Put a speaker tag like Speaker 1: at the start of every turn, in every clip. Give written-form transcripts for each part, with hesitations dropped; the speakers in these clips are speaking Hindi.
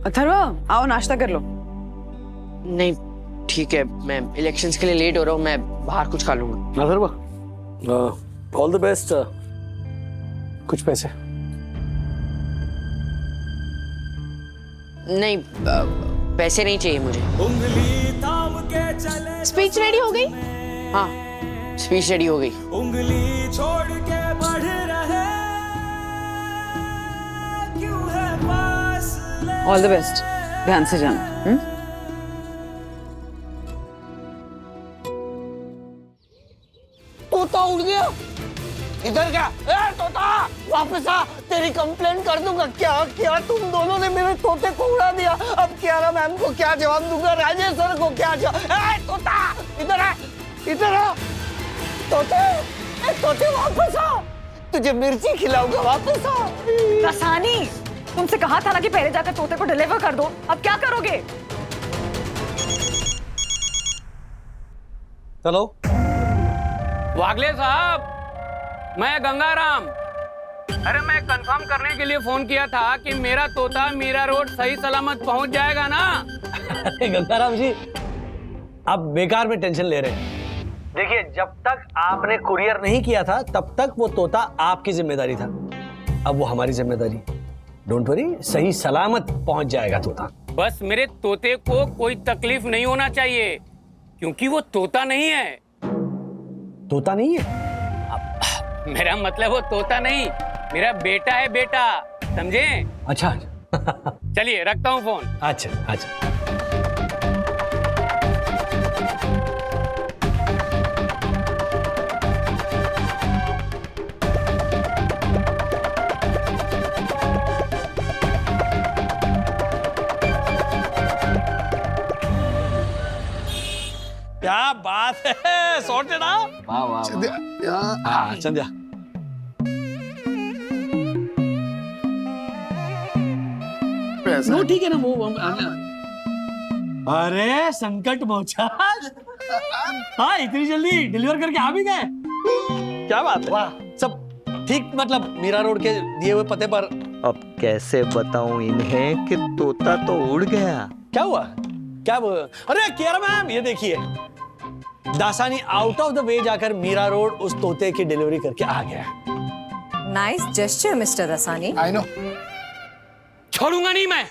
Speaker 1: अथर्व, आओ नाश्ता कर लो।
Speaker 2: नहीं ठीक है, मैं इलेक्शंस के लिए लेट हो रहा हूँ, मैं बाहर कुछ खा लूंगा।
Speaker 3: Atharva, all the best. कुछ पैसे?
Speaker 2: नहीं पैसे नहीं चाहिए मुझे।
Speaker 4: स्पीच रेडी हो गई?
Speaker 2: हाँ स्पीच रेडी हो गई।
Speaker 5: उंगली छोड़ के बढ़ रहे क्यों है फासले।
Speaker 1: ऑल द बेस्ट, ध्यान से जाना।
Speaker 6: तोता उड़ गया। इधर क्या? ए तोता वापस आ, तेरी कंप्लेंट कर दूंगा। क्या क्या तुम दोनों ने मेरे तोते को उड़ा दिया। अब कियारा मैम को क्या जवाब दूंगा, राजेश सर को क्या जवाब। ए तोता इधर आ, इधर आ। तोते, ए तोते वापस आ, तुझे मिर्ची खिलाऊंगा, वापस आ।
Speaker 4: रसानी, तुमसे कहा था ना कि पहले जाकर तोते को डिलीवर कर दो, अब क्या करोगे?
Speaker 3: चलो।
Speaker 7: वागले साहब, मैं गंगाराम। अरे मैं कंफर्म करने के लिए फोन किया था कि मेरा तोता मीरा रोड सही सलामत पहुंच जाएगा ना।
Speaker 3: अरे गंगाराम जी, आप बेकार में टेंशन ले रहे हैं। देखिए, जब तक आपने कुरियर नहीं किया था तब तक वो तोता आपकी जिम्मेदारी था। अब वो हमारी जिम्मेदारी। डोंट वरी, सही सलामत पहुंच जाएगा तोता।
Speaker 7: बस मेरे तोते को कोई तकलीफ नहीं होना चाहिए, क्योंकि वो तोता नहीं है।
Speaker 3: तोता नहीं है?
Speaker 7: मेरा मतलब वो तोता नहीं, मेरा बेटा है, बेटा, समझे?
Speaker 3: अच्छा।
Speaker 7: चलिए रखता हूँ फोन।
Speaker 3: अच्छा अच्छा। क्या बात है, सॉर्टेड। वाह वाह। चंद्या, नो ठीक है ना वो। अरे संकट मोचा। हाँ, इतनी जल्दी डिलीवर करके आ भी गए। क्या बात है। वाह, सब ठीक, मतलब मीरा रोड के दिए हुए पते पर।
Speaker 8: अब कैसे बताऊं इन्हें कि तोता तो उड़ गया।
Speaker 3: क्या हुआ? क्या वो? अरे कियारा मैम, ये देखिए, Dasani out of the way जाकर मीरा रोड उस तोते की डिलीवरी करके आ गया।
Speaker 4: Nice gesture mister Dasani.
Speaker 9: I know.
Speaker 7: छोड़ूंगा नहीं मैं,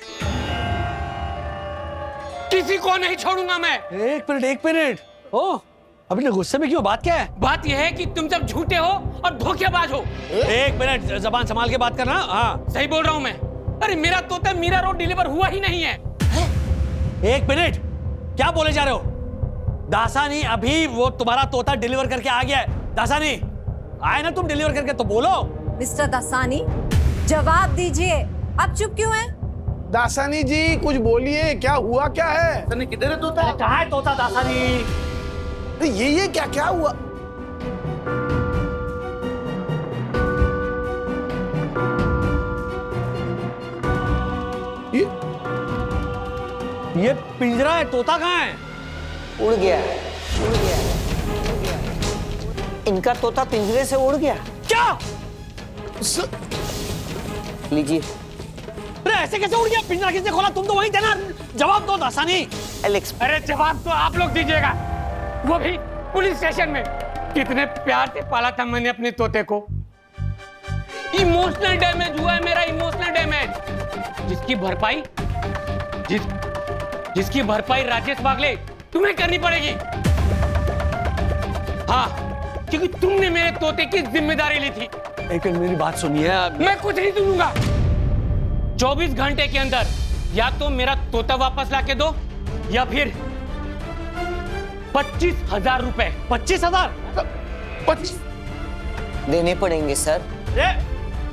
Speaker 7: किसी को नहीं छोड़ूंगा मैं।
Speaker 3: एक मिनट। ओ, अभी गुस्से में क्यों? बात क्या है?
Speaker 7: बात यह है कि तुम सब झूठे हो और धोखेबाज हो।
Speaker 3: एक मिनट, जबान संभाल के बात करना। हाँ
Speaker 7: सही बोल रहा हूं मैं। अरे मेरा तोता मीरा रोड डिलीवर हुआ ही नहीं है।
Speaker 3: एक मिनट, क्या बोले जा रहे हो? दासानी, अभी वो तुम्हारा तोता डिलीवर करके आ गया है। दासानी, आए ना तुम डिलीवर करके, तो बोलो।
Speaker 4: मिस्टर दसानी, जवाब दीजिए, आप चुप क्यों हैं?
Speaker 9: दासानी जी कुछ बोलिए, क्या हुआ, क्या है?
Speaker 3: किधर है तोता? कहाँ है तोता दासानी?
Speaker 9: ये क्या क्या हुआ?
Speaker 3: ये पिंजरा है, तोता कहाँ है?
Speaker 6: उड़ गया, उड़ गया, उड़ गया। इनका तोता पिंजरे से उड़ गया।
Speaker 3: क्या?
Speaker 6: लीजिए।
Speaker 3: अरे ऐसे कैसे उड़ गया? पिंजरा किसने खोला? तुम तो वहीं थे ना, जवाब दो दासानी।
Speaker 6: एलेक्स,
Speaker 7: अरे जवाब तो आप लोग दीजिएगा, वो भी पुलिस स्टेशन में। कितने प्यार से पाला था मैंने अपने तोते को। इमोशनल डैमेज हुआ है मेरा, इमोशनल डैमेज, जिसकी भरपाई राजेश बागले तुम्हें करनी पड़ेगी। हाँ, क्योंकि तुमने मेरे तोते की जिम्मेदारी ली थी।
Speaker 3: एक मिनट, मेरी बात सुनिए।
Speaker 7: मैं कुछ नहीं सुनूंगा। 24 घंटे के अंदर या तो मेरा तोता वापस लाके दो, या फिर 25,000 रुपए।
Speaker 3: 25,000?
Speaker 6: देने पड़ेंगे सर।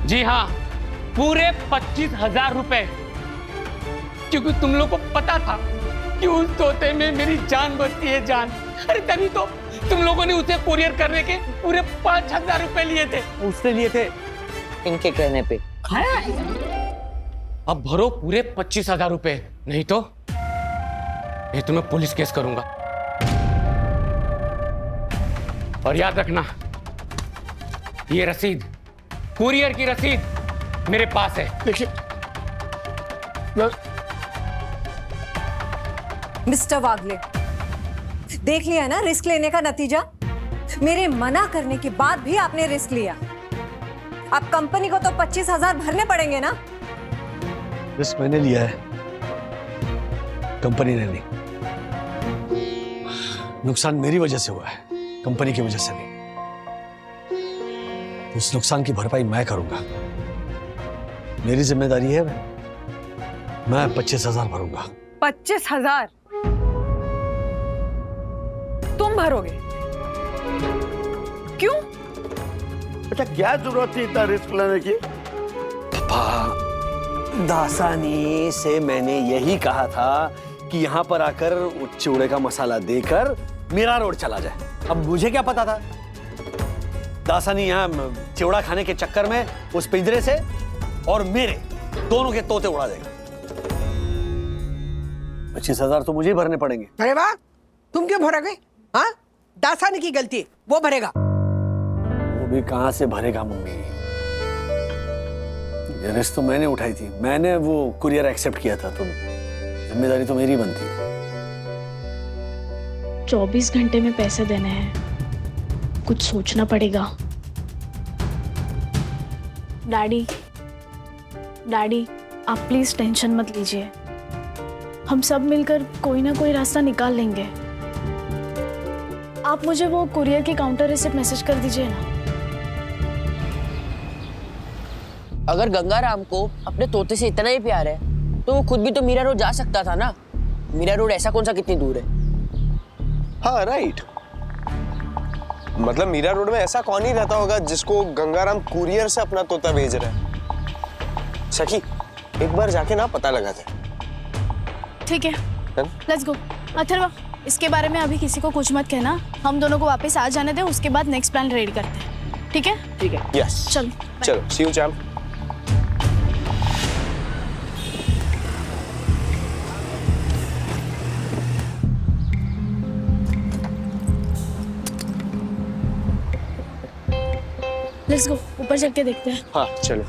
Speaker 7: जी हाँ, पूरे 25,000 रुपए, क्योंकि तुम लोग को पता था कि उस तोते में मेरी जान बचती है, जान। अरे तभी तो तुम लोगों ने उसे कुरियर करने के पूरे 5,000 रुपए लिए थे।
Speaker 3: उसने लिए थे
Speaker 6: इनके कहने पे।
Speaker 7: अब भरो पूरे 25,000 रुपए, नहीं तो मैं पुलिस केस करूंगा। और याद रखना, ये रसीद, कुरियर की रसीद मेरे पास है।
Speaker 9: देखिए,
Speaker 10: मिस्टर वागले, देख लिया ना रिस्क लेने का नतीजा। मेरे मना करने के बाद भी आपने रिस्क लिया। अब कंपनी को तो 25,000 भरने पड़ेंगे ना।
Speaker 3: रिस्क मैंने लिया है, कंपनी ने नहीं। नुकसान मेरी वजह से हुआ है, कंपनी की वजह से नहीं। उस नुकसान की भरपाई मैं करूंगा, मेरी जिम्मेदारी है। मैं 25,000 भरूंगा।
Speaker 4: 25,000 तुम भरोगे? क्यों?
Speaker 9: अच्छा क्या जरूरत थी इतना रिस्क लेने की?
Speaker 3: दासानी से मैंने यही कहा था कि यहाँ पर आकर चिवड़े का मसाला देकर मेरा रोड चला जाए। अब मुझे क्या पता था दासानी यहाँ चिवड़ा खाने के चक्कर में उस पिंजरे से और मेरे दोनों के तोते उड़ा देगा। 25,000 तो मुझे ही भरने पड़ेंगे।
Speaker 6: अरे वाह, तुम क्यों भरोगे? हाँ, दासानी की गलती है, वो भरेगा।
Speaker 3: वो भी कहां से भरेगा मम्मी? ये रिस्क तो मैंने उठाई थी, मैंने वो कुरियर एक्सेप्ट किया था, तो जिम्मेदारी तो मेरी बनती है।
Speaker 11: 24 घंटे में पैसे देने हैं, कुछ सोचना पड़ेगा। डैडी, आप प्लीज टेंशन मत लीजिए, हम सब मिलकर कोई ना कोई रास्ता निकाल लेंगे। आप मुझे वो कुरियर की काउंटर रिसिप्ट मैसेज कर दीजिए ना।
Speaker 2: अगर गंगाराम को अपने तोते से इतना ही प्यार है तो वो खुद भी तो मीरा रोड जा सकता था ना। मीरा रोड ऐसा कौन सा कितनी दूर है?
Speaker 12: हाँ राइट, मतलब मीरा रोड में ऐसा कौन ही रहता होगा जिसको गंगाराम कुरियर से अपना तोता भेज रहा है। सखी, एक बार जाके ना पता लगाते।
Speaker 11: ठीक है, लेट्स गो। अथर्वा, इसके बारे में अभी किसी को कुछ मत कहना, हम दोनों को वापस आ जाने दे, उसके बाद नेक्स्ट प्लान रेडी करते हैं। ठीक है?
Speaker 2: ठीक है।
Speaker 12: यस। चलो, सी यू चैम।
Speaker 11: लेट्स गो, ऊपर चल के देखते हैं।
Speaker 12: हाँ चलो।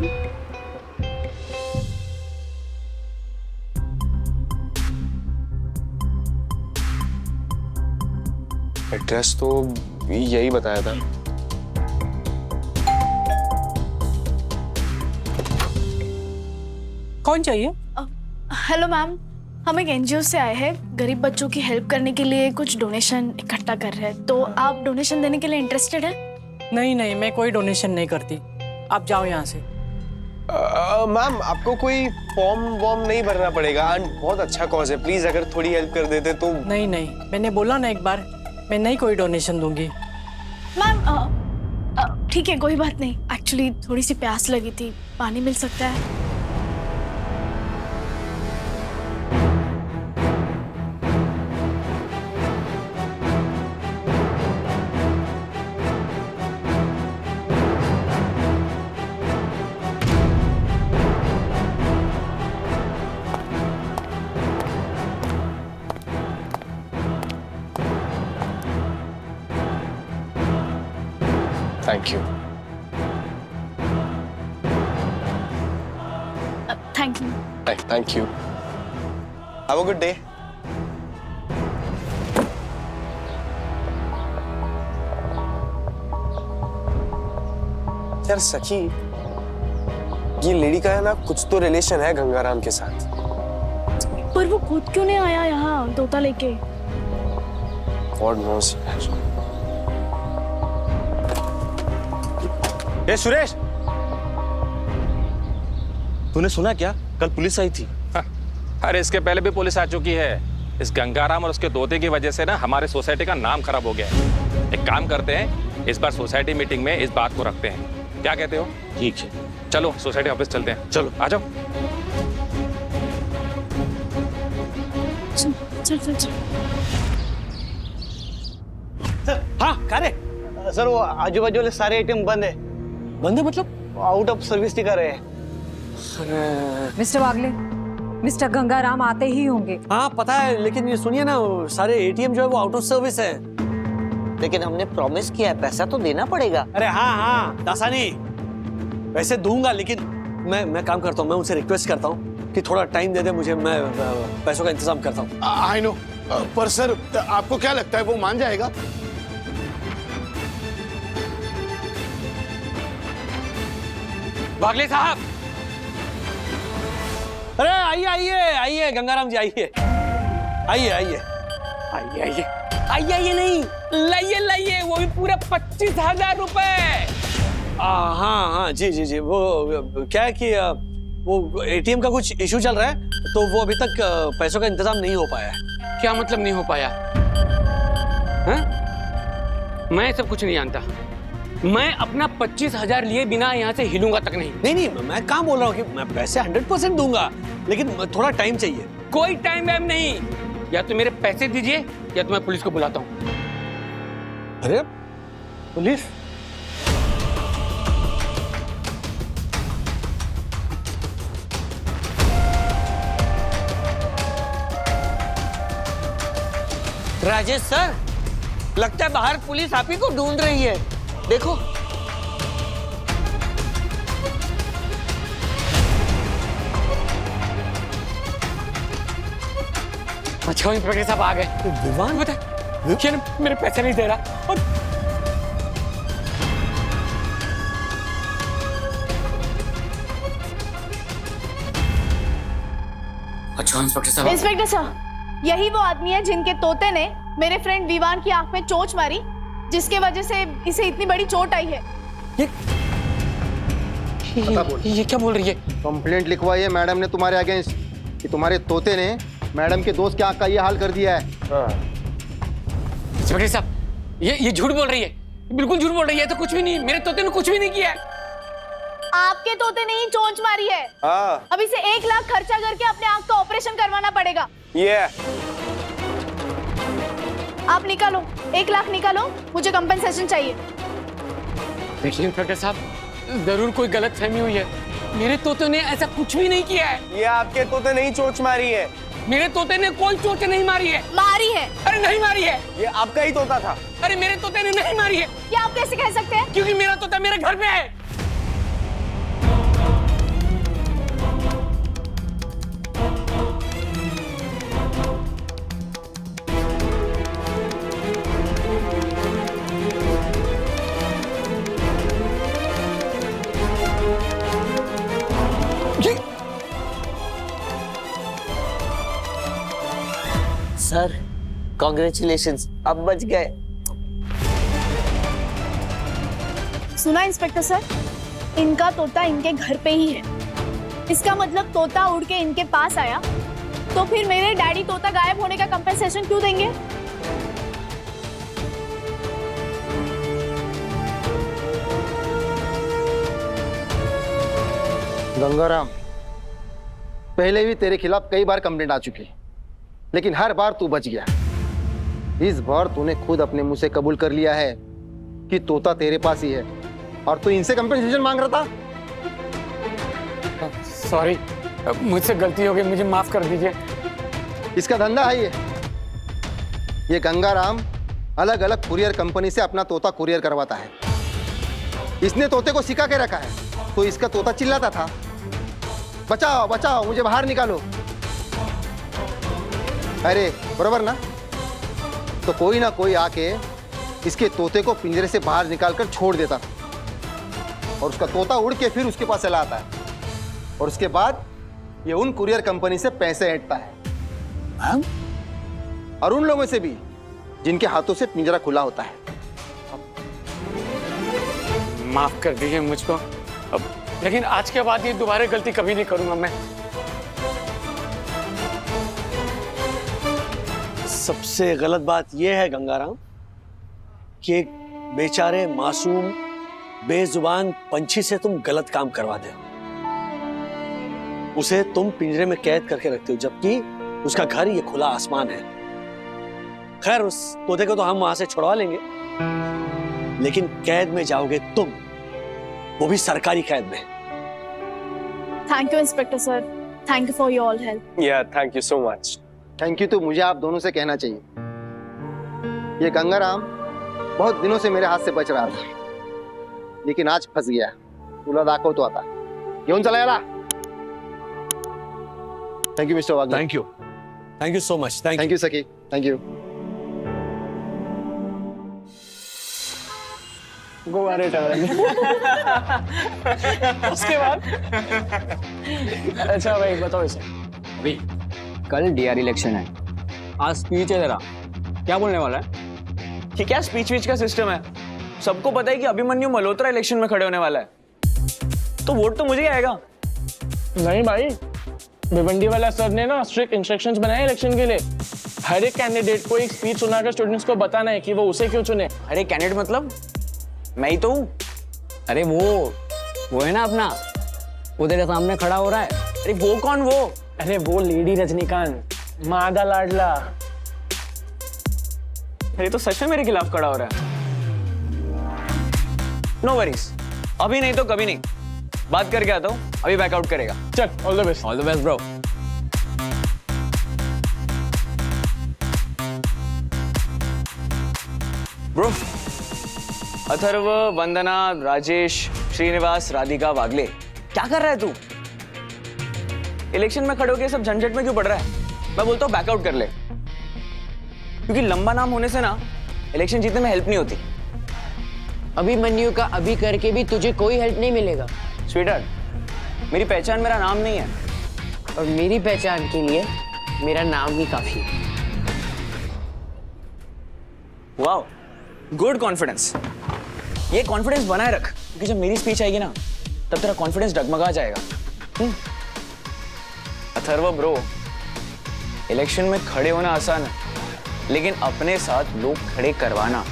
Speaker 12: एड्रेस तो यही बताया था।
Speaker 6: कौन चाहिए?
Speaker 11: हेलो मैम, हम एक एनजीओ से आए हैं, गरीब बच्चों की हेल्प करने के लिए कुछ डोनेशन इकट्ठा कर रहे हैं, तो आप डोनेशन देने के लिए इंटरेस्टेड हैं?
Speaker 6: नहीं, मैं कोई डोनेशन नहीं करती, आप जाओ यहाँ से।
Speaker 12: मैम, आपको कोई फॉर्म वॉर्म नहीं भरना पड़ेगा, बहुत अच्छा कॉज है, प्लीज अगर थोड़ी हेल्प कर देते तो।
Speaker 6: नहीं, मैंने बोला ना एक बार, मैं नहीं कोई डोनेशन दूंगी।
Speaker 11: मैम ठीक है, कोई बात नहीं, एक्चुअली थोड़ी सी प्यास लगी थी, पानी मिल सकता है?
Speaker 12: Thank you.
Speaker 11: Thank you.
Speaker 12: Thank you. Have a good day. यार सखी, ये लेडी का है ना कुछ तो रिलेशन है गंगाराम के साथ।
Speaker 11: पर वो खुद क्यों नहीं आया यहाँ तोता लेके?
Speaker 12: God knows.
Speaker 13: ए सुरेश, तूने सुना क्या? कल पुलिस आई थी।
Speaker 14: अरे इसके पहले भी पुलिस आ चुकी है। इस गंगाराम और उसके तोते की वजह से ना हमारे सोसाइटी का नाम खराब हो गया है। एक काम करते हैं, इस बार सोसाइटी मीटिंग में इस बात को रखते हैं, क्या कहते हो?
Speaker 13: ठीक है,
Speaker 14: चलो सोसाइटी ऑफिस चलते हैं।
Speaker 13: चलो
Speaker 14: आ जाओ।
Speaker 11: चल।
Speaker 3: हाँ कारे?
Speaker 6: सर, वो आजू बाजू वाले सारे एटीएम बंद है।
Speaker 3: बंदे मतलब?
Speaker 6: आउट ऑफ सर्विस दिखा रहे हैं।
Speaker 10: मिस्टर वागले, मिस्टर गंगाराम आते ही होंगे।
Speaker 3: हाँ पता है, लेकिन ये सुनिए ना, सारे एटीएम जो है वो आउट ऑफ सर्विस है।
Speaker 6: लेकिन हमने प्रॉमिस किया है, पैसा तो देना पड़ेगा।
Speaker 3: अरे हाँ दासानी, पैसे दूंगा, लेकिन मैं काम करता हूँ, मैं उनसे रिक्वेस्ट करता हूँ कि थोड़ा टाइम दे दे मुझे, मैं पैसों का इंतजाम करता हूँ।
Speaker 9: आई नो, पर सर आपको क्या लगता है वो मान जाएगा?
Speaker 7: वागले साहब,
Speaker 3: अरे आइए आइए आइए गंगाराम जी, आइए आइए आइए
Speaker 7: आइए आइए आइए आइए नहीं, लाइए लाइए, वो भी पूरे 25,000 रुपए।
Speaker 3: हाँ हाँ जी जी जी, वो क्या है कि वो एटीएम का कुछ इशू चल रहा है, तो वो अभी तक पैसों का इंतजाम नहीं हो पाया है।
Speaker 7: क्या मतलब नहीं हो पाया? हैं? मैं सब कुछ नहीं जानता। मैं अपना 25,000 लिए बिना यहाँ से हिलूंगा तक नहीं।
Speaker 3: नहीं नहीं, मैं कहाँ बोल रहा हूँ कि मैं पैसे 100% दूंगा, लेकिन थोड़ा टाइम चाहिए।
Speaker 7: कोई टाइम वैम नहीं, या तो मेरे पैसे दीजिए या तो मैं पुलिस को बुलाता हूँ।
Speaker 3: अरे पुलिस?
Speaker 6: राजेश सर, लगता है बाहर पुलिस आप ही को ढूंढ रही है। देखो।
Speaker 7: अच्छा इंस्पेक्टर साहब आ गए।
Speaker 3: विवान
Speaker 7: बता, क्या ना मेरे पैसे नहीं दे रहा। और अच्छा इंस्पेक्टर साहब।
Speaker 11: इंस्पेक्टर साहब, यही वो आदमी है जिनके तोते ने मेरे फ्रेंड विवान की आंख में चोट मारी, जिसके वजह से इसे इतनी बड़ी चोट आई है।
Speaker 7: ये क्या बोल रही है?
Speaker 15: कंप्लेंट लिखवाई है मैडम ने तुम्हारे अगेंस्ट कि तुम्हारे तोते ने मैडम के दोस्त की आंख का ये हाल कर दिया है।
Speaker 7: इंस्पेक्टर साहब, ये झूठ बोल रही है, बिल्कुल झूठ बोल रही है। तो कुछ भी नहीं, मेरे तोते ने कुछ भी नहीं किया है।
Speaker 11: आपके तोते ने ही चोट मारी है। अब इसे 1 लाख खर्चा करके अपने आंख का ऑपरेशन करवाना पड़ेगा। आप निकालो, 1 लाख निकालो, मुझे कंपनसेशन चाहिए।
Speaker 7: देखिए इंस्पेक्टर साहब, जरूर कोई गलतफहमी हुई है। मेरे तोते ने ऐसा कुछ भी नहीं किया है।
Speaker 12: ये आपके तोते नहीं चोट मारी है।
Speaker 7: मेरे तोते ने कोई चोट नहीं मारी है।
Speaker 11: मारी है।
Speaker 7: अरे नहीं मारी है।
Speaker 12: ये आपका ही तोता था।
Speaker 7: अरे मेरे तोते ने नहीं मारी है।
Speaker 11: क्या आप कैसे कह सकते हैं?
Speaker 7: क्योंकि मेरा तोता मेरे घर पे है।
Speaker 6: सर कॉन्ग्रेचुलेशंस, अब बच गए।
Speaker 11: सुना इंस्पेक्टर सर, इनका तोता इनके घर पे ही है। इसका मतलब तोता उड़ के इनके पास आया, तो फिर मेरे डैडी तोता गायब होने का कंपनसेशन क्यों देंगे?
Speaker 15: गंगाराम, पहले भी तेरे खिलाफ कई बार कंप्लेंट आ चुकी है, लेकिन हर बार तू बच गया। इस बार तूने खुद अपने मुंह से कबूल कर लिया है कि तोता तेरे पास ही है और तू इनसे कंपनसेशन मांग रहा था।
Speaker 7: सॉरी, मुझसे गलती हो गई, मुझे माफ कर दीजिए।
Speaker 15: इसका धंधा है ये गंगाराम अलग अलग कुरियर कंपनी से अपना तोता कुरियर करवाता है। इसने तोते को सिखा के रखा है, तो इसका तोता चिल्लाता था, बचाओ बचाओ, मुझे बाहर निकालो। अरे बराबर ना? तो कोई ना कोई आके इसके तोते को पिंजरे से बाहर निकालकर छोड़ देता था और उसका तोता उड़ के फिर उसके पास चला आता है और उसके बाद ये उन कुरियर कंपनी से पैसे ऐंठता है। हाँ? और उन लोगों से भी जिनके हाथों से पिंजरा खुला होता है।
Speaker 7: माफ कर दीजिए मुझको, अब लेकिन आज के बाद ये दोबारा गलती कभी नहीं करूंगा मैं।
Speaker 3: सबसे गलत बात यह है गंगाराम कि एक बेचारे मासूम बेजुबान पंछी से तुम गलत काम करवा दे। उसे तुम पिंजरे में कैद करके रखते हो, जबकि उसका घर ये खुला आसमान है। खैर उस तोते को तो हम वहां से छुड़वा लेंगे, लेकिन कैद में जाओगे तुम, वो भी सरकारी कैद में।
Speaker 11: Thank you inspector sir, thank you for your all help.
Speaker 12: या thank you so much.
Speaker 15: Thank you तो मुझे आप दोनों से कहना चाहिए। ये गंगाराम बहुत दिनों से मेरे हाथ से बच रहा था, लेकिन आज फंस गया। तुला दाखवतो आता, घेऊन चला याला। Thank you mister Wagh.
Speaker 3: Thank you so much.
Speaker 15: Thank you Sakhi. Thank you.
Speaker 6: Goa rate उसके बाद अच्छा भाई बताओ इसे।
Speaker 16: अभी कल डीआर इलेक्शन है, आज स्पीच है तेरा, क्या बोलने वाला है?
Speaker 6: कि क्या स्पीच वीच का सिस्टम है? सबको पता है कि अभिमन्यु मल्होत्रा इलेक्शन में खड़े होने वाला है, तो वोट तो मुझे ही आएगा।
Speaker 17: नहीं भाई, भिवंडी वाला सर ने ना स्ट्रिक्ट इंस्ट्रक्शंस बनाए इलेक्शन के लिए। हर एक कैंडिडेट को एक स्पीच सुनाकर स्टूडेंट्स को बताना है कि वो उसे क्यों चुने।
Speaker 6: हर एक कैंडिडेट मतलब मैं ही तो हूँ।
Speaker 16: अरे वो है ना अपना, वो तेरे सामने खड़ा हो रहा है।
Speaker 6: अरे वो कौन वो?
Speaker 17: अरे वो लेडी रजनीकांत, मादा लाडला।
Speaker 6: ये तो सच में मेरे खिलाफ खड़ा हो रहा है। नो वरीज, अभी नहीं तो कभी नहीं। बात करके आता हूँ, अभी बैकआउट करेगा।
Speaker 17: चल, all the best.
Speaker 16: All the best bro.
Speaker 6: Bro, Atharva, Vandana, Rajesh, Srinivas, Radhika, Wagle, क्या कर रहा है तू? इलेक्शन में खड़े होके सब झंझट में क्यों पड़ रहा है? मैं बोलता हूँ बैकआउट कर ले, क्योंकि लंबा नाम होने से ना इलेक्शन जीतने में हेल्प नहीं होती।
Speaker 2: अभिमन्यु का अभी करके भी तुझे कोई हेल्प नहीं मिलेगा।
Speaker 6: स्वीटहार्ट, मेरी पहचान मेरा नाम नहीं है,
Speaker 2: और मेरी पहचान के लिए मेरा नाम ही काफी है।
Speaker 6: Wow, good confidence. ये कॉन्फिडेंस बनाए रख, क्योंकि जब मेरी स्पीच आएगी ना तब तेरा कॉन्फिडेंस डगमगा जाएगा। अथर्व ब्रो, इलेक्शन में खड़े होना आसान है, लेकिन अपने साथ लोग खड़े करवाना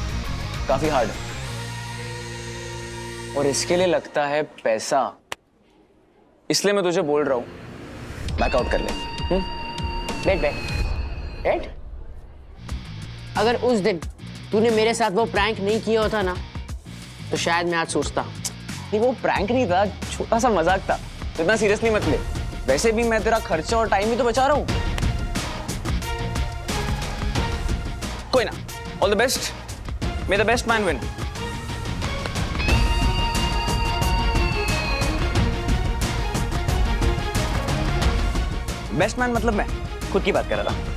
Speaker 6: काफी हार्ड है, और इसके लिए लगता है पैसा। इसलिए मैं तुझे बोल रहा हूं बैकआउट कर ले।
Speaker 2: बैठ बैठ बैठ। अगर उस दिन तूने मेरे साथ वो प्रैंक नहीं किया होता ना, तो शायद मैं आज सोचता।
Speaker 6: नहीं, वो प्रैंक नहीं था, छोटा सा मजाक था, तो इतना सीरियसली मत ले। वैसे भी मैं तेरा खर्चा और टाइम ही तो बचा रहा हूं। कोई ना, all the best, may the best man win. Best man मतलब मैं खुद की बात कर रहा था।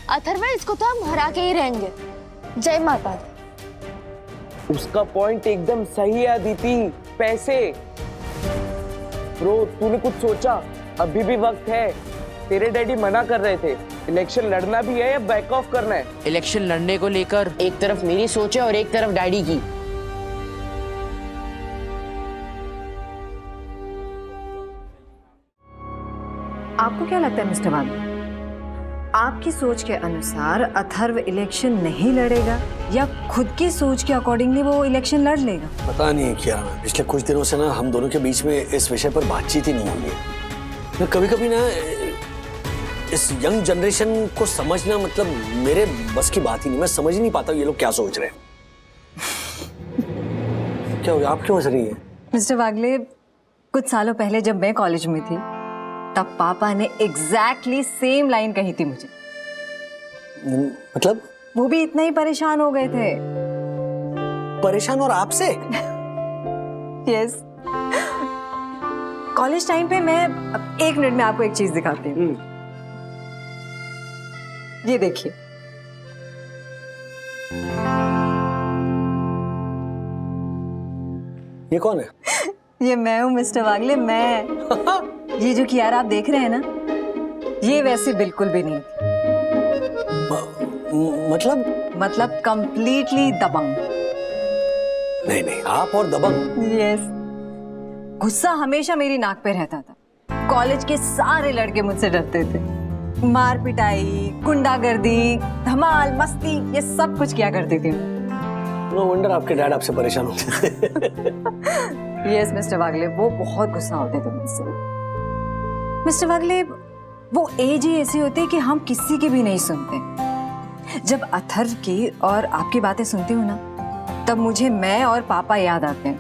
Speaker 11: अथर्वा, इसको तो हम हरा के ही रहेंगे। जय माता दी।
Speaker 17: उसका पॉइंट एकदम सही है अदिति, पैसे। ब्रो, तूने कुछ सोचा? अभी भी वक्त है। तेरे डैडी मना कर रहे थे, इलेक्शन लड़ना भी है या बैक ऑफ करना है?
Speaker 2: इलेक्शन लड़ने को लेकर एक तरफ मेरी सोच है और एक तरफ डैडी की।
Speaker 10: आपको क्या लगता है मिस्टर वाग्ले, आपकी सोच के अनुसार अथर्व इलेक्शन नहीं लड़ेगा या खुद की सोच के अकॉर्डिंगली वो इलेक्शन लड़ लेगा?
Speaker 3: पता नहीं क्या, पिछले कुछ दिनों से ना हम दोनों के बीच में इस विषय पर बातचीत ही नहीं हो रही है। मैं कभी कभी ना इस यंग जनरेशन को समझना मतलब मेरे बस की बात ही नहीं। मैं समझ ही नहीं पाता ये लोग क्या सोच रहे हैं। क्या हो गया, आप क्यों हंस रही हैं?
Speaker 10: मिस्टर वाग्ले, कुछ सालों पहले जब मैं कॉलेज में थी तब पापा ने एग्जैक्टली सेम लाइन कही थी मुझे।
Speaker 3: मतलब?
Speaker 10: वो भी इतना ही परेशान हो गए थे।
Speaker 3: परेशान और आपसे?
Speaker 10: यस। कॉलेज टाइम पे मैं अब 1 मिनट में आपको एक चीज दिखाती हूँ। ये देखिए,
Speaker 3: ये कौन है?
Speaker 10: ये मैं हूँ मिस्टर वाग्ले, मैं। ये जो कियारा आप देख रहे हैं ना, ये वैसे बिल्कुल भी नहीं। मतलब कंप्लीटली दबंग।
Speaker 3: नहीं नहीं, आप और दबंग?
Speaker 10: यस। गुस्सा हमेशा मेरी नाक पे रहता था। कॉलेज के सारे लड़के मुझसे डरते थे। मार पिटाई, गुंडागर्दी, धमाल, मस्ती, ये सब कुछ किया करती थी।
Speaker 3: नो वंडर आपके डैड आपसे परेशान होते थे।
Speaker 10: यस मिस्टर वाग्ले, वो बहुत गुस्सा होते थे मुझसे। मिस्टर वाग्ले, वो एज ही ऐसी होती है कि हम किसी की भी नहीं सुनते। जब अथर्व की और आपकी बातें सुनती हूँ ना, तब मुझे मैं और पापा याद आते हैं।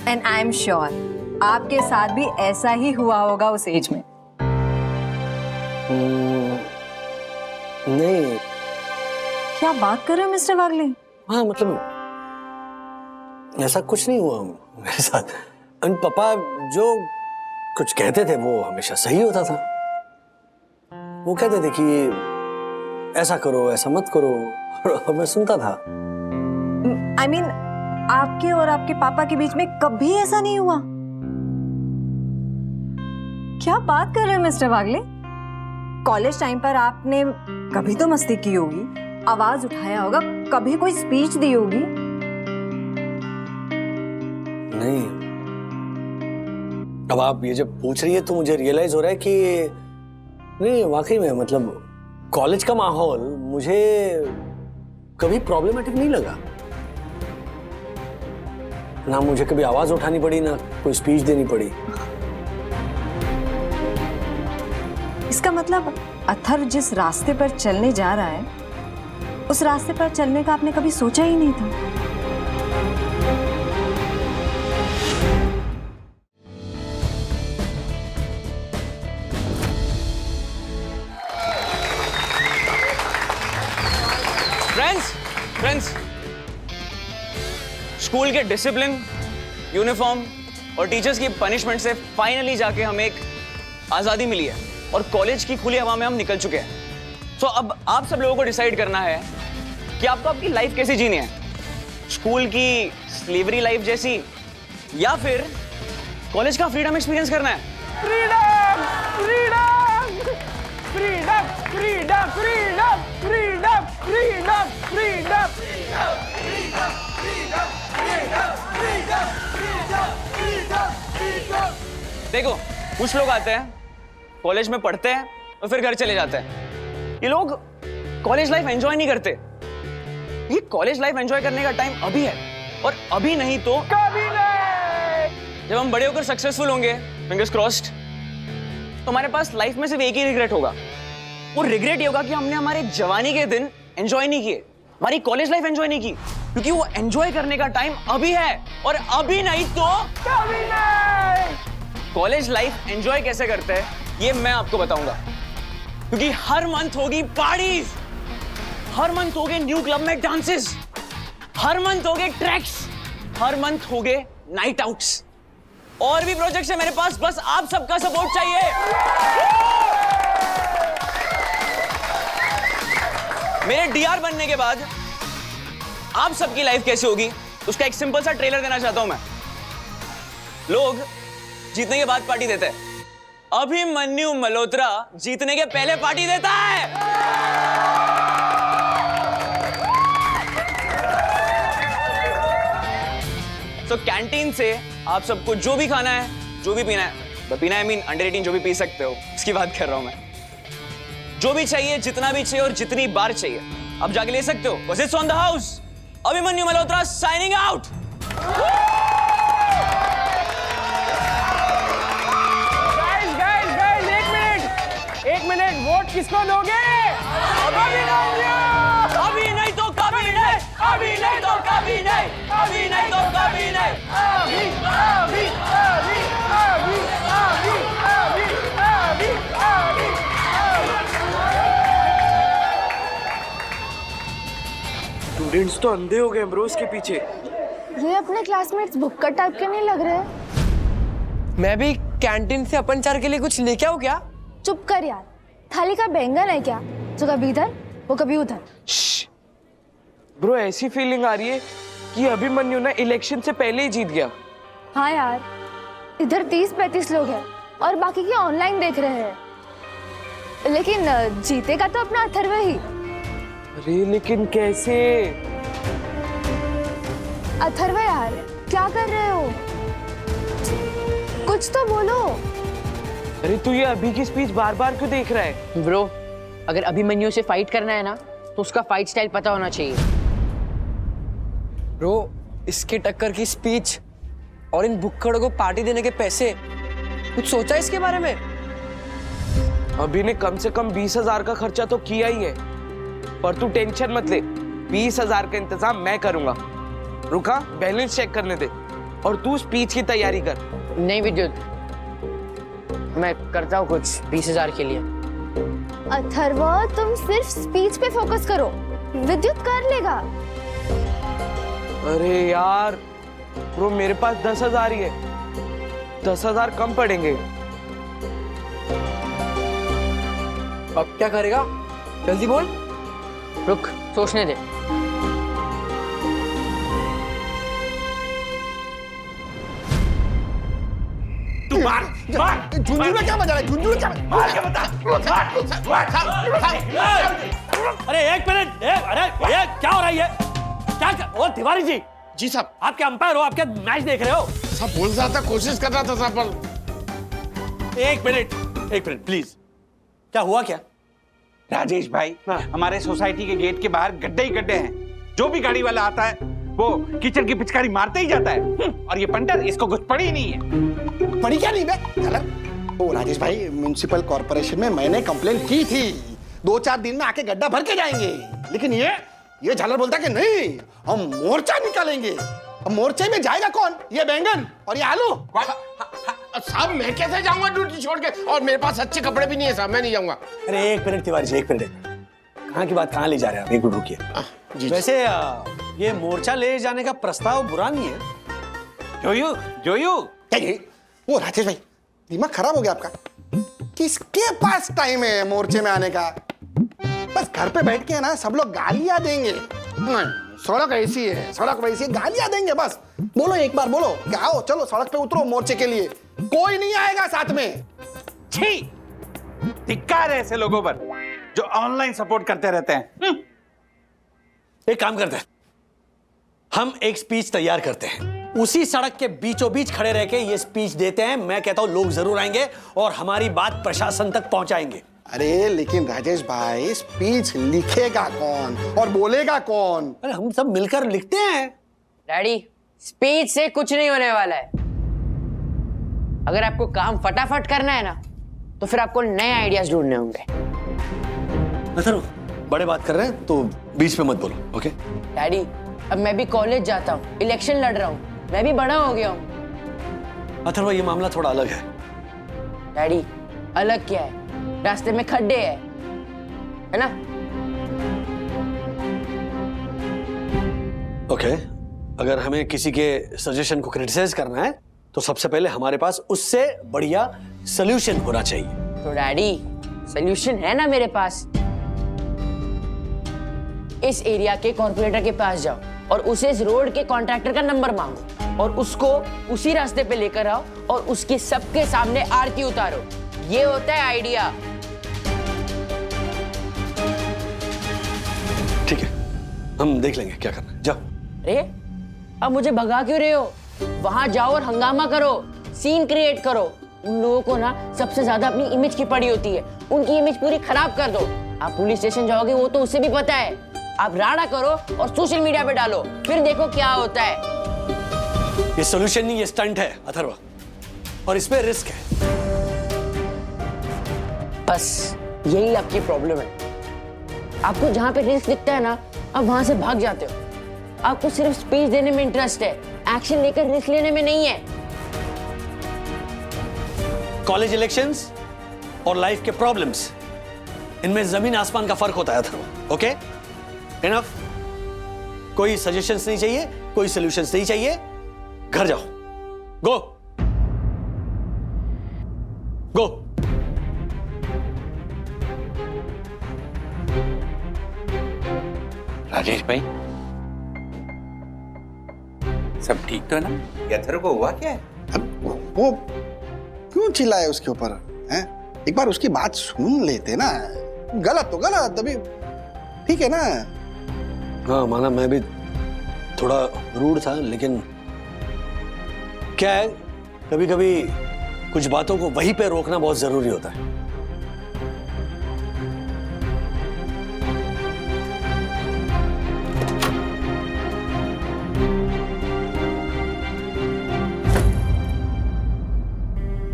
Speaker 10: एंड आई एम श्योर आपके साथ भी ऐसा ही हुआ होगा उस एज में।
Speaker 3: नहीं।
Speaker 10: क्या बात कर रहे हो मिस्टर वाग्ले?
Speaker 3: हाँ मतलब ऐसा कुछ नहीं हुआ मेरे साथ। पापा जो कुछ कहते थे वो हमेशा सही होता था। वो कहते थे कि ऐसा करो, ऐसा मत करो, और मैं सुनता था।
Speaker 10: I mean, आपके और आपके पापा के बीच में कभी ऐसा नहीं हुआ? क्या बात कर रहे हैं मिस्टर वागले? कॉलेज टाइम पर आपने कभी तो मस्ती की होगी, आवाज उठाया होगा, कभी कोई स्पीच दी होगी?
Speaker 3: नहीं। अब आप ये जब पूछ रही है तो मुझे रियलाइज हो रहा है कि नहीं, वाकई में मतलब कॉलेज का माहौल मुझे कभी प्रॉब्लमेटिक नहीं लगा। ना मुझे कभी आवाज उठानी पड़ी, ना कोई स्पीच देनी पड़ी।
Speaker 10: इसका मतलब अथर्व जिस रास्ते पर चलने जा रहा है, उस रास्ते पर चलने का आपने कभी सोचा ही नहीं था।
Speaker 16: फ्रेंड्स, स्कूल के डिसिप्लिन, यूनिफॉर्म और टीचर्स की पनिशमेंट से फाइनली जाके हमें एक आज़ादी मिली है और कॉलेज की खुली हवा में हम निकल चुके हैं। तो अब आप सब लोगों को डिसाइड करना है कि आपको आपकी लाइफ कैसी जीनी है, स्कूल की स्लेवरी लाइफ जैसी, या फिर कॉलेज का फ्रीडम एक्सपीरियंस करना है।
Speaker 6: Freedom freedom freedom freedom freedom freedom freedom freedom
Speaker 16: देखो, कुछ लोग आते हैं, कॉलेज में पढ़ते हैं और फिर घर चले जाते हैं। ये लोग कॉलेज लाइफ एंजॉय नहीं करते। ये कॉलेज लाइफ एंजॉय करने का टाइम अभी है, और अभी नहीं तो
Speaker 6: कभी नहीं।
Speaker 16: जब हम बड़े होकर सक्सेसफुल होंगे, फिंगर्स क्रॉस्ड, तो हमारे पास लाइफ में सिर्फ एक ही रिग्रेट होगा। वो रिग्रेट ये होगा कि हमने हमारे जवानी के दिन एंजॉय नहीं किए, हमारी कॉलेज लाइफ एंजॉय नहीं की, क्योंकि वो एंजॉय करने का टाइम अभी है, और अभी नहीं तो
Speaker 6: कभी नहीं।
Speaker 16: कॉलेज लाइफ एंजॉय कैसे करते हैं ये मैं आपको बताऊंगा, क्योंकि हर मंथ होगी पार्टीज, हर मंथ होगे न्यू क्लब में डांसेस, हर मंथ होगे ट्रैक्स, हर मंथ होगे नाइट आउट्स, और भी प्रोजेक्ट्स है मेरे पास। बस आप सबका सपोर्ट चाहिए। मेरे डीआर बनने के बाद आप सबकी लाइफ कैसी होगी उसका एक सिंपल सा ट्रेलर देना चाहता हूं मैं। लोग जीतने के बाद पार्टी देते हैं, अभिमन्यु मल्होत्रा जीतने के पहले पार्टी देता है। तो कैंटीन से आप सबको जो भी खाना है, जो भी पीना है, पीना है मीन अंडर 18 जो भी पी सकते हो, उसकी बात कर रहा हूं मैं। जो भी चाहिए, जितना भी चाहिए और जितनी बार चाहिए, आप जाके ले सकते हो। बस it's on the house. Abhimanyu Malhotra signing out.
Speaker 6: एक मिनट, वोट किसको दोगे?
Speaker 16: अभी नहीं तो कभी नहीं, अभी नहीं तो कभी नहीं, अभी नहीं तो कभी नहीं,
Speaker 6: अभी अभी अभी अभी अभी अभी अभी अभी।
Speaker 17: स्टूडेंट्स तो अंधे हो गए ब्रो इसके पीछे।
Speaker 11: ये अपने क्लासमेट्स भुक्कड़ टाइप के नहीं लग रहे?
Speaker 17: मैं भी कैंटीन से अपन चार के लिए कुछ लेके आऊं क्या?
Speaker 11: चुप कर यार, थाली का बैंगन है क्या जो कभी इधर वो कभी उधर?
Speaker 17: ब्रो ऐसी फीलिंग आ रही है कि अभिमन्यु ना इलेक्शन से पहले ही जीत गया।
Speaker 11: हाँ यार, इधर 30-35 लोग हैं और बाकी के ऑनलाइन देख रहे हैं, लेकिन जीतेगा तो अपना अथर्व ही।
Speaker 17: अरे लेकिन कैसे?
Speaker 11: अथर्व यार, क्या कर रहे हो? कुछ तो बोलो।
Speaker 17: अरे तू ये अभी की स्पीच बार बार क्यों देख रहा है?
Speaker 2: ब्रो, अगर अभिमन्यु से फाइट करना है ना तो उसका फाइट स्टाइल पता होना चाहिए।
Speaker 17: ब्रो, इसके टक्कर की स्पीच और इन भुक्कड़ों को पार्टी देने के पैसे, कुछ सोचा इसके बारे में? अभी ने कम से कम 20,000 का खर्चा तो किया ही है, पर तू टेंशन मत ले, 20,000 का इंतजाम मैं करूंगा। रुका, बैलेंस चेक करने दे और तू स्पीच की तैयारी कर।
Speaker 2: नहीं विद्युत, मैं करता हूँ कुछ 20,000 के लिए।
Speaker 11: अथर्व, तुम सिर्फ स्पीच पे फोकस करो, विद्युत कर लेगा।
Speaker 17: अरे यार ब्रो, मेरे पास 10,000 ही है, 10,000 कम पड़ेंगे। अब क्या करेगा? जल्दी बोल।
Speaker 2: रुक, सोचने दे।
Speaker 9: तू मार झुंझुनू में क्या मजा है? झुंझुनू में क्या मार के बता।
Speaker 3: अरे एक मिनट, अरे ये क्या हो रहा है? ये क्या? ओ तिवारी जी।
Speaker 9: जी साहब।
Speaker 3: आपके अंपायर हो, आपके मैच देख रहे हो?
Speaker 9: सब बोल रहा था, कोशिश कर रहा था साहब, पर
Speaker 3: एक मिनट प्लीज। क्या हुआ क्या?
Speaker 18: राजेश भाई, हमारे सोसाइटी के गेट के बाहर गड्ढे ही गड्ढे हैं। जो भी गाड़ी वाला आता है वो कीचड़ की पिचकारी मारते ही जाता है। और ये पंटर, इसको कुछ पड़ी नहीं है।
Speaker 9: पड़ी क्या नहीं बे? ओ राजेश भाई, म्युनिसिपल कॉर्पोरेशन में मैंने कंप्लेंट की थी, 2-4 दिन में आके गड्ढा भर के जाएंगे। लेकिन ये झालर बोलता कि नहीं, हम मोर्चा निकालेंगे। अब मोर्चे में जाएगा कौन? ये बैंगन और ये आलू। साहब मैं कैसे जाऊंगा ड्यूटी छोड़ के? और मेरे पास अच्छे कपड़े भी नहीं है साहब, मैं नहीं जाऊंगा।
Speaker 3: अरे एक मिनट तिवारी जी, एक मिनट। कहाँ की बात कहाँ ले जा रहे हैं आप? एक मिनट रुकिए। वैसे ये मोर्चा ले जाने का प्रस्ताव बुरा नहीं है।
Speaker 18: जोयू
Speaker 9: वो राजेश भाई, दिमाग खराब हो गया आपका? किसके पास टाइम है मोर्चे में आने का? बस घर पे बैठ के ना सब लोग गालियां देंगे। सड़क ऐसी है, सड़क वैसी है, गालियां देंगे बस। बोलो एक बार, बोलो कि आओ चलो सड़क पे उतरो मोर्चे के लिए। कोई नहीं आएगा साथ में।
Speaker 18: छी, धिक्कार है ऐसे लोगों पर जो ऑनलाइन सपोर्ट करते रहते हैं।
Speaker 3: एक काम करते हैं, हम एक स्पीच तैयार करते हैं, उसी सड़क के बीचों बीच खड़े रह के ये स्पीच देते हैं। मैं कहता हूं लोग जरूर आएंगे और हमारी बात प्रशासन तक पहुंचाएंगे।
Speaker 9: अरे लेकिन राजेश भाई, स्पीच लिखेगा कौन और बोलेगा कौन?
Speaker 3: अरे हम सब मिलकर लिखते हैं।
Speaker 2: डैडी, स्पीच से कुछ नहीं होने वाला है। अगर आपको काम फटाफट करना है ना, तो फिर आपको नए आइडियाज ढूंढने होंगे।
Speaker 3: बड़े बात कर रहे हैं तो बीच में मत बोलो, ओके?
Speaker 2: डैडी, अब मैं भी कॉलेज जाता हूँ, इलेक्शन लड़ रहा हूँ, मैं भी बड़ा हो गया हूँ।
Speaker 3: अथर्व, ये मामला थोड़ा अलग है।
Speaker 2: डैडी, अलग क्या है? रास्ते में खड्डे है ना?
Speaker 3: ओके, अगर हमें किसी के सजेशन को क्रिटिसाइज करना है तो सबसे पहले हमारे पास उससे बढ़िया सॉल्यूशन होना चाहिए।
Speaker 2: तो डैडी, सॉल्यूशन है ना मेरे पास। इस एरिया के कॉर्पोरेटर के पास जाओ और उसे इस रोड के कॉन्ट्रैक्टर का नंबर मांगो और उसको उसी रास्ते पे लेकर आओ और उसकी सबके सामने आरती उतारो। ये होता है आइडिया।
Speaker 3: ठीक है, हम देख लेंगे क्या करना है। जाओ।
Speaker 2: अरे अब मुझे भगा क्यों रहे हो? वहां जाओ और हंगामा करो, सीन क्रिएट करो। उन लोगों को ना सबसे ज्यादा अपनी इमेज की पड़ी होती है, उनकी इमेज पूरी खराब कर दो। आप पुलिस स्टेशन जाओगे वो तो उसे भी पता है। आप राड़ा करो और सोशल मीडिया पे डालो, फिर देखो क्या होता है।
Speaker 3: ये सॉल्यूशन नहीं, ये स्टंट है अथर्व, और इसमें रिस्क है।
Speaker 2: बस यही आपकी प्रॉब्लम है। आपको जहां पे रिस्क दिखता है ना, आप वहां से भाग जाते हो। आपको सिर्फ स्पीच देने में इंटरेस्ट है, एक्शन लेकर रिस्क लेने में नहीं है।
Speaker 3: कॉलेज इलेक्शंस और लाइफ के प्रॉब्लम्स, इनमें जमीन आसमान का फर्क होता है अथर्व। Okay, enough. कोई सजेशंस नहीं चाहिए, कोई सॉल्यूशंस नहीं चाहिए। घर जाओ। गो गो।
Speaker 18: राजेश भाई, सब ठीक तो है ना? अथर्व को हुआ क्या है?
Speaker 9: वो क्यों चिल्लाए उसके ऊपर? हैं? एक बार उसकी बात सुन लेते ना। गलत तो गलत, अभी ठीक है ना?
Speaker 3: हाँ माना, मैं भी थोड़ा रूड था, लेकिन क्या है, कभी कभी कुछ बातों को वहीं पे रोकना बहुत जरूरी होता है।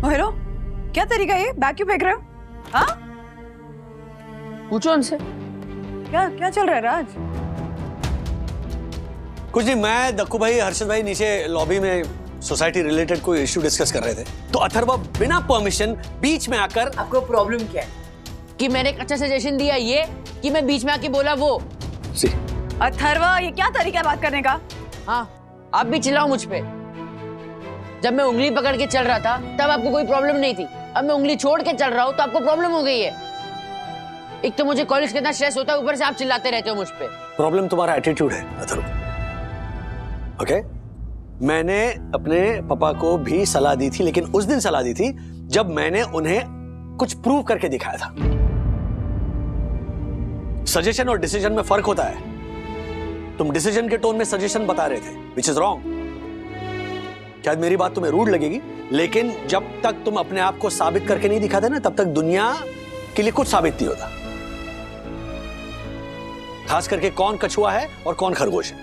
Speaker 4: हेलो, क्या तरीका है? बैग क्यों फेंक रहे हो? हाँ,
Speaker 2: पूछो उनसे।
Speaker 4: क्या क्या चल रहा है राज?
Speaker 3: कुछ नहीं, मैं दक्कू भाई, हर्षद भाई नीचे लॉबी में सोसाइटी रिलेटेड कोई इश्यू डिस्कस कर रहे थे, तो अथर्व बिना परमिशन बीच में आकर।
Speaker 2: आपको प्रॉब्लम क्या है? कि मैंने एक अच्छा सजेशन दिया ये, कि मैं बीच में आके बोला वो?
Speaker 4: अथर्व, ये क्या तरीका है बात करने का?
Speaker 2: हाँ, आप भी चिल्लाओ मुझ पे। जब मैं उंगली पकड़ के चल रहा था तब आपको कोई प्रॉब्लम नहीं थी, अब मैं उंगली छोड़ के चल रहा हूँ तो आपको प्रॉब्लम हो गई है। एक तो मुझे कॉलेज का इतना स्ट्रेस होता है, ऊपर से आप चिल्लाते रहते हो मुझ पे।
Speaker 3: प्रॉब्लम तुम्हारा एटीट्यूड है अथर्व। ओके? मैंने अपने पापा को भी सलाह दी थी, लेकिन उस दिन सलाह दी थी जब मैंने उन्हें कुछ प्रूव करके दिखाया था। सजेशन और डिसीजन में फर्क होता है। तुम डिसीजन के टोन में सजेशन बता रहे थे, विच इज रॉन्ग। शायद मेरी बात तुम्हें रूड लगेगी, लेकिन जब तक तुम अपने आप को साबित करके नहीं दिखाते ना, तब तक दुनिया के लिए कुछ साबित नहीं होता। खास करके कौन कछुआ है और कौन खरगोश है।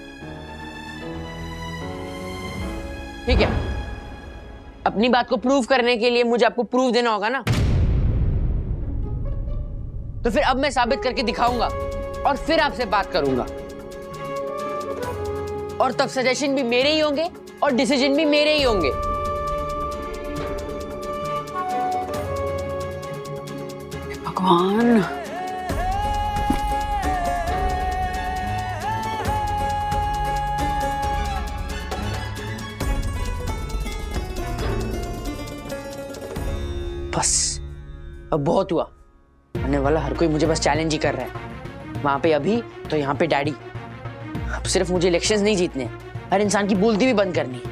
Speaker 2: ठीक है, अपनी बात को प्रूव करने के लिए मुझे आपको प्रूफ देना होगा ना, तो फिर अब मैं साबित करके दिखाऊंगा और फिर आपसे बात करूंगा। और तब सजेशन भी मेरे ही होंगे और डिसीजन भी मेरे ही होंगे।
Speaker 1: भगवान,
Speaker 2: बस अब बहुत हुआ। आने वाला हर कोई मुझे बस चैलेंज ही कर रहा है। वहां पे अभी तो यहाँ पे डैडी। अब सिर्फ मुझे इलेक्शंस नहीं जीतने, हर इंसान की बोलती भी बंद करनी है।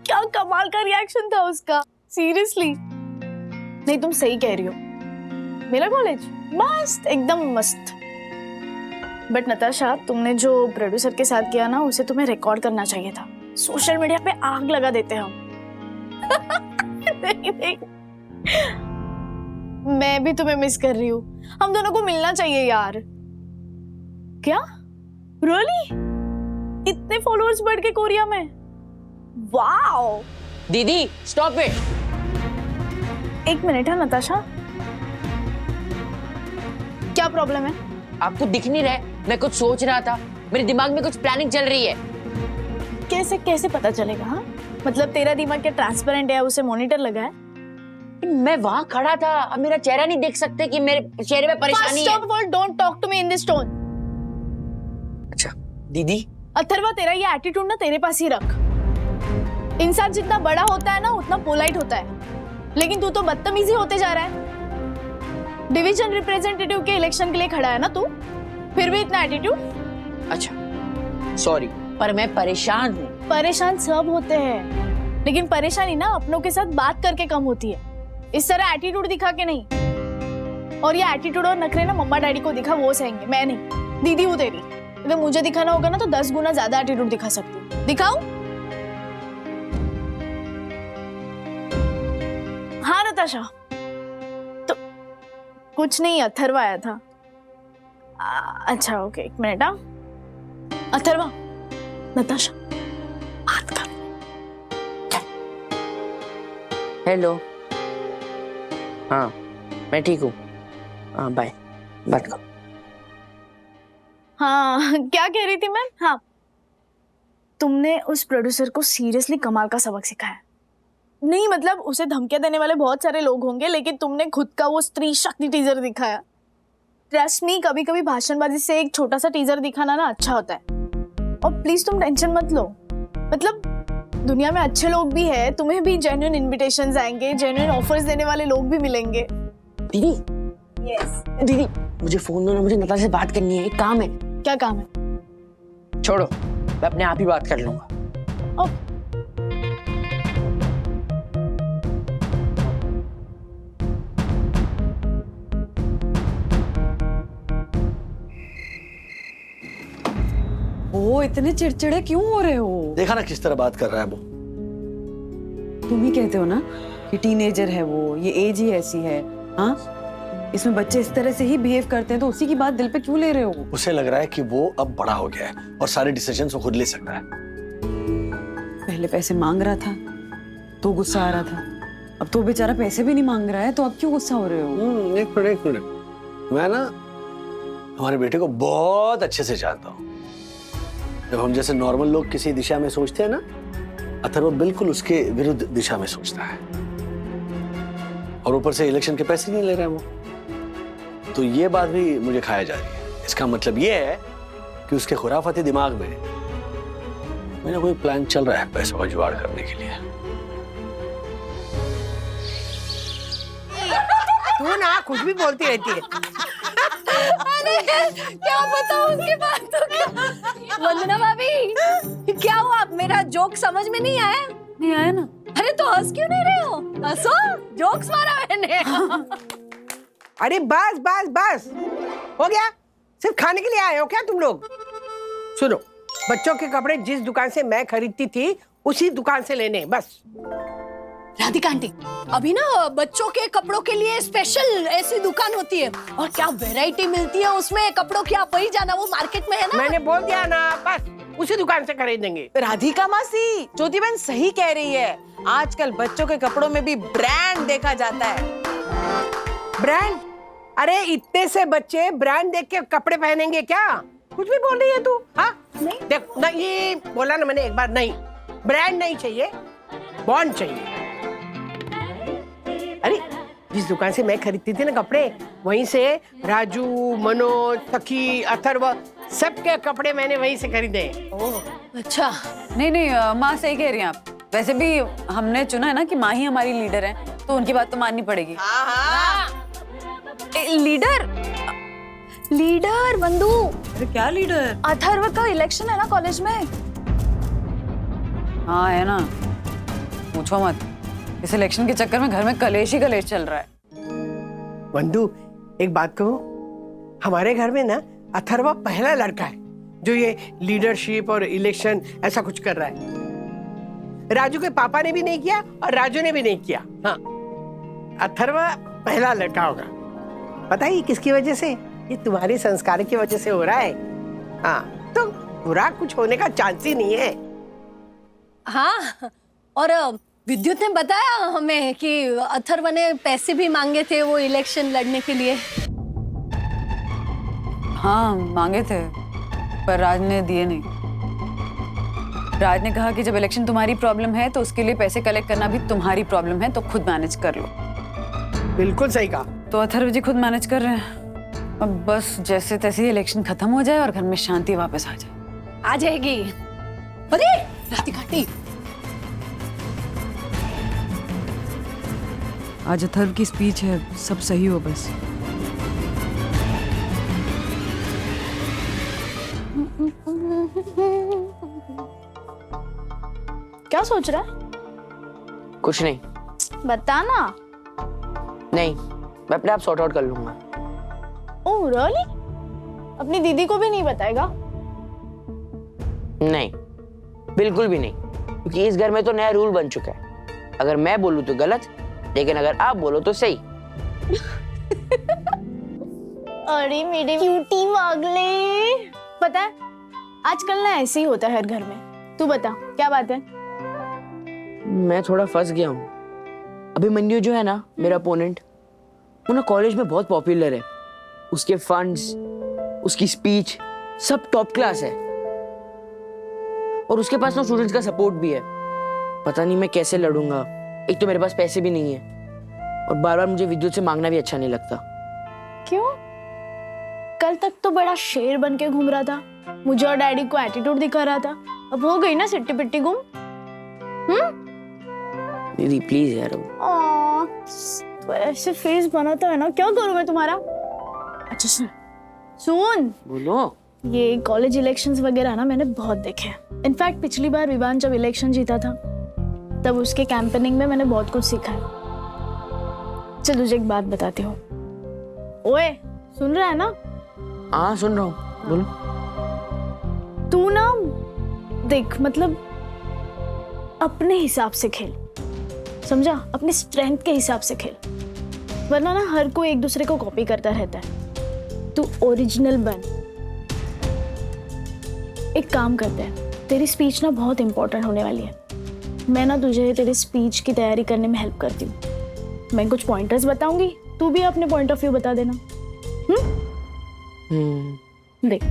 Speaker 11: क्या कमाल का रिएक्शन था उसका, सीरियसली। नहीं, तुम सही कह रही हो, मेरा कॉलेज मस्त, एकदम मस्त। बट नताशा, तुमने जो प्रोड्यूसर के साथ किया ना, उसे तुम्हें रिकॉर्ड करना चाहिए था। सोशल मीडिया पे आग लगा देते हम। नहीं, नहीं। मैं भी तुम्हें मिस कर रही हूँ। हम दोनों को मिलना चाहिए यार। क्या? रियली? इतने फॉलोअर्स बढ़ के कोरिया में? वाओ!
Speaker 2: दीदी स्टॉप इट।
Speaker 11: एक मिनट है नताशा, क्या प्रॉब्लम है?
Speaker 2: आपको दिख नहीं रहा? मैं कुछ सोच रहा था, मेरे दिमाग में कुछ प्लानिंग चल रही है।
Speaker 11: कैसे कैसे पता चलेगा? हाँ, मतलब तेरा दिमाग क्या ट्रांसपेरेंट है, उसे मॉनिटर लगा है?
Speaker 2: मैं वहां खड़ा था, अब मेरा चेहरा नहीं देख सकते कि मेरे चेहरे में परेशानी है।
Speaker 11: Don't talk to me in this tone.
Speaker 2: अच्छा दीदी।
Speaker 11: अथर्वा, तेरा ये एटीट्यूड ना तेरे पास ही रख। इंसान जितना बड़ा होता है ना, उतना पोलाइट होता है, लेकिन तू तो बदतमीजी होते जा रहा है। डिवीजन रिप्रेजेंटेटिव के इलेक्शन के लिए खड़ा है ना तू, फिर भी इतना एटीट्यूड।
Speaker 2: अच्छा सॉरी, पर मैं परेशान हूँ।
Speaker 11: परेशान सब होते हैं, लेकिन परेशानी ना अपनों के साथ बात करके कम होती है, इस तरह एटीट्यूड दिखा के नहीं। और ये एटीट्यूड और नखरे ना मम्मा डैडी को दिखा, वो सहेंगे, मैं नहीं। दीदी हूँ तेरी, अगर मुझे दिखाना होगा ना तो 10 गुना ज्यादा एटीट्यूड दिखा सकती हूँ। दिखाऊं? हाँ नताशा, तो कुछ नहीं, अथर्वा आया था। अच्छा ओके, एक मिनट। हाँ अथर्वा, नताशा बात कर।
Speaker 2: हेलो, हाँ मैं ठीक हूँ। हाँ बाय, बात करो।
Speaker 11: हाँ क्या कह रही थी मैं? हाँ, तुमने उस प्रोड्यूसर को सीरियसली कमाल का सबक सिखाया। नहीं मतलब उसे धमकियां देने वाले बहुत सारे लोग होंगे, लेकिन तुमने खुद का वो स्त्री शक्ति टीजर दिखाया। ट्रस्ट मी, कभी कभी भाषणबाजी से एक छोटा सा टीजर दिखाना ना अच्छा होता है। और प्लीज तुम टेंशन मत लो, मतलब दुनिया में अच्छे लोग भी है, तुम्हें भी जेन्युइन इनविटेशंस आएंगे, जेन्युइन ऑफर्स देने वाले लोग भी मिलेंगे।
Speaker 2: दीदी। यस दीदी, मुझे फोन दो ना, मुझे नताशा से बात करनी है, एक काम है।
Speaker 11: क्या काम है?
Speaker 2: छोड़ो, मैं अपने आप ही बात कर लूंगा।
Speaker 1: ओ, इतने चिड़चिड़े क्यों हो रहे हो?
Speaker 3: देखा ना किस तरह बात कर रहा है वो।
Speaker 1: तुम ही कहते हो ना कि टीनेजर है वो, ये एज ही ऐसी है। हाँ, इसमें बच्चे इस तरह से ही बिहेव करते हैं, तो उसी की बात दिल पे क्यों ले रहे हो?
Speaker 3: उसे लग रहा है कि वो अब बड़ा हो गया है और सारे डिसीजंस वो खुद ले सकता है।
Speaker 1: पहले पैसे मांग रहा था तो गुस्सा आ रहा था, अब तो बेचारा पैसे भी नहीं मांग रहा है, तो अब क्यों गुस्सा हो रहे हो?
Speaker 3: एक मिनट, मैं ना हमारे बेटे को बहुत अच्छे से जानता हूँ। जब हम जैसे नॉर्मल लोग किसी दिशा में सोचते हैं ना, अथर्व बिल्कुल उसके विरुद्ध दिशा में सोचता है। और ऊपर से इलेक्शन के पैसे नहीं ले रहा है वो, तो ये बात भी मुझे खाया जा रही है। इसका मतलब ये है कि उसके खुराफाती दिमाग में मेरा कोई प्लान चल रहा है पैसों का जुगाड़ करने के लिए।
Speaker 6: तू ना कुछ भी बोलती रहती है।
Speaker 11: अरे क्या बताऊं उसके बाद तो क्या। वंदना भाभी क्या हुआ, मेरा जोक समझ में नहीं आया?
Speaker 1: नहीं आया ना?
Speaker 11: अरे तो हंस क्यों नहीं रहे हो? हंसो, जोक्स मारा मैंने।
Speaker 6: अरे बस बस बस हो गया। सिर्फ खाने के लिए आए हो क्या तुम लोग? सुनो, बच्चों के कपड़े जिस दुकान से मैं खरीदती थी उसी दुकान से लेने, बस।
Speaker 11: राधिका आंटी, अभी ना बच्चों के कपड़ों के लिए स्पेशल ऐसी दुकान होती है और क्या वैरायटी मिलती है उसमें कपड़ों की। आप वही जाना, वो मार्केट में है ना।
Speaker 6: मैंने बोल दिया ना, बस उसी दुकान से खरीदेंगे।
Speaker 1: राधिका मासी, ज्योति बहन सही कह रही है। आजकल बच्चों के कपड़ों में भी ब्रांड देखा जाता है।
Speaker 6: ब्रांड? अरे इतने से बच्चे ब्रांड देख के कपड़े पहनेंगे क्या? कुछ भी बोल रही है तू। हाँ नहीं, देख नहीं बोला ना मैंने एक बार, नहीं ब्रांड नहीं चाहिए, बॉन्ड चाहिए। अरे जिस दुकान से मैं खरीदती थी ना कपड़े, वहीं से राजू, मनोज, सखी, अथर्व सबके कपड़े मैंने वहीं से खरीदे।
Speaker 1: ओह अच्छा। नहीं नहीं माँ सही कह रही हैं आप। वैसे भी हमने चुना है ना कि माँ ही हमारी लीडर है, तो उनकी बात तो माननी पड़ेगी।
Speaker 11: लीडर? लीडर बंधु?
Speaker 1: अरे क्या लीडर?
Speaker 11: अथर्व का इलेक्शन है ना कॉलेज में।
Speaker 1: हाँ है ना, पूछो मत। इस इलेक्शन के चक्कर में घर में कलेश ही कलेश चल रहा है।
Speaker 6: बंधु एक बात कहूं, हमारे घर में ना अथर्व पहला लड़का है जो ये लीडरशिप और इलेक्शन ऐसा कुछ कर रहा है। राजू के पापा ने भी नहीं किया और राजू ने भी नहीं किया। हाँ, अथर्व पहला लड़का होगा। पता है किसकी वजह से? ये तुम्हारे संस्कार की वजह से हो रहा है। हाँ, तो बुरा कुछ होने का चांस ही नहीं है।
Speaker 11: हाँ, और विद्युत ने बताया हमें कि अथर्व ने पैसे भी मांगे थे वो इलेक्शन लड़ने के लिए।
Speaker 1: हाँ मांगे थे, पर राज ने दिए नहीं। राज ने कहा कि जब इलेक्शन तुम्हारी प्रॉब्लम है तो उसके लिए पैसे कलेक्ट करना भी तुम्हारी प्रॉब्लम है, तो खुद मैनेज कर लो।
Speaker 6: बिल्कुल सही कहा।
Speaker 1: तो अथर्व जी खुद मैनेज कर रहे हैं। अब बस जैसे तैसे ही इलेक्शन खत्म हो जाए और घर में शांति वापस आ जाए।
Speaker 11: आ जाएगी। अरे राधिका आंटी,
Speaker 1: आज अथर्व की स्पीच है, सब सही हो बस।
Speaker 11: क्या सोच रहा है?
Speaker 2: कुछ नहीं।
Speaker 11: बता ना।
Speaker 2: नहीं, मैं अपने आप सॉर्ट आउट कर लूंगा।
Speaker 11: Oh really? अपनी दीदी को भी नहीं बताएगा?
Speaker 2: नहीं, बिल्कुल भी नहीं, क्योंकि इस घर में तो नया रूल बन चुका है। अगर मैं बोलूं तो गलत, लेकिन अगर आप बोलो तो सही।
Speaker 11: अरे मेरे क्यूटी वागले, पता है आजकल ना ऐसे ही होता है हर घर में। तू बता क्या बात है?
Speaker 2: मैं थोड़ा फंस गया हूँ। अभिमन्यु जो है ना, मेरा अपोनेंट, वो ना कॉलेज में बहुत पॉपुलर है। उसके फंड्स, उसकी स्पीच सब टॉप क्लास है, और उसके पास ना स्टूडेंट्स का सपोर्ट भी है। पता नहीं मैं कैसे लड़ूंगा। एक तो मेरे पास पैसे भी नहीं है, और बार बार मुझे विद्युत से मांगना भी अच्छा नहीं लगता।
Speaker 11: क्यों? कल तक तो बड़ा शेर बन के घूम रहा था, मुझे और डैडी को एटीट्यूड दिखा रहा था। अब हो गई ना सिट्टी पिट्टी गुम।
Speaker 2: दीदी प्लीज यार।
Speaker 11: तो ऐसे फेस बनाता है ना, क्या करूं मैं तुम्हारा? अच्छा सुन।
Speaker 2: बोलो।
Speaker 11: ये कॉलेज इलेक्शंस वगैरह ना मैंने बहुत देखे हैं। इनफैक्ट पिछली बार विवान जब इलेक्शन जीता था तब उसके कैंपेनिंग में मैंने बहुत कुछ सीखा है। चल तुझे एक बात बताती हूँ। ओए सुन रहा है ना?
Speaker 2: हाँ सुन रहा हूँ, बोलो।
Speaker 11: तू ना देख, मतलब अपने हिसाब से खेल, समझा? अपने स्ट्रेंथ के हिसाब से खेल, वरना ना हर कोई एक दूसरे को कॉपी करता रहता है। तू ओरिजिनल बन। एक काम करते हैं, तेरी स्पीच ना बहुत इंपॉर्टेंट होने वाली है। मैं ना तुझे तेरी स्पीच की तैयारी करने में हेल्प करती हूँ। मैं कुछ पॉइंटर्स बताऊंगी, तू भी अपने पॉइंट ऑफ व्यू बता देना। देख,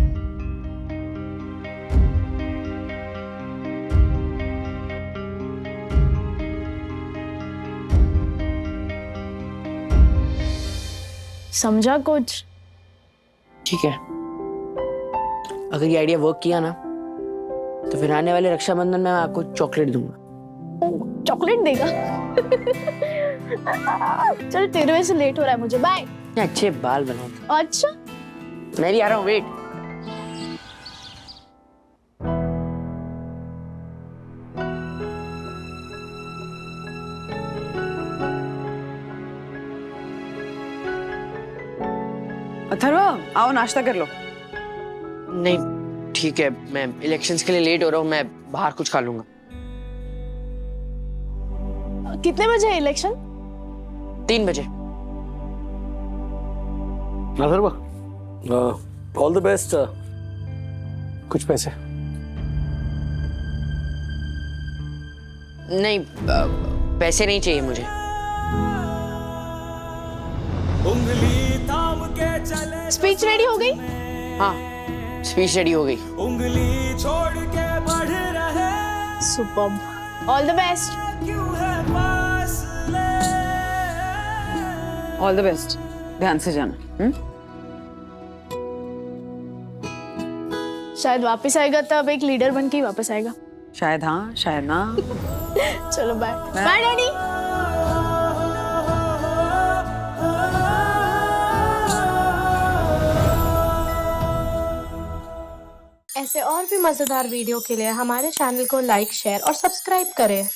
Speaker 11: समझा कुछ?
Speaker 2: ठीक है, अगर ये आइडिया वर्क किया ना तो फिर आने वाले रक्षाबंधन में मैं आपको चॉकलेट दूंगा।
Speaker 11: चॉकलेट देगा? चल तेरे वजह से लेट हो रहा है मुझे, बाय।
Speaker 2: अच्छे बाल बनाओ।
Speaker 11: अच्छा
Speaker 2: मैं भी आ रहा हूँ, वेट।
Speaker 1: अथर्व आओ नाश्ता कर लो।
Speaker 2: नहीं ठीक है, मैं इलेक्शंस के लिए लेट हो रहा हूँ, मैं बाहर कुछ खा लूंगा।
Speaker 11: कितने बजे है इलेक्शन?
Speaker 2: 3 बजे।
Speaker 3: Atharva all the best. कुछ पैसे?
Speaker 2: नहीं पैसे नहीं चाहिए मुझे।
Speaker 5: उंगली थाम के चले
Speaker 11: स्पीच रेडी हो गई?
Speaker 2: हाँ स्पीच रेडी हो गई।
Speaker 5: उंगली छोड़ के बढ़ रहे
Speaker 11: सुपर्ब, ऑल द बेस्ट।
Speaker 5: क्यों है फासले
Speaker 1: ऑल द बेस्ट, ध्यान से जाना।
Speaker 11: शायद वापस आएगा तब एक लीडर बन के ही वापस आएगा।
Speaker 1: शायद हाँ शायद ना।
Speaker 11: चलो बाय बाय डैडी।
Speaker 19: ऐसे और भी मजेदार वीडियो के लिए हमारे चैनल को लाइक, शेयर और सब्सक्राइब करें।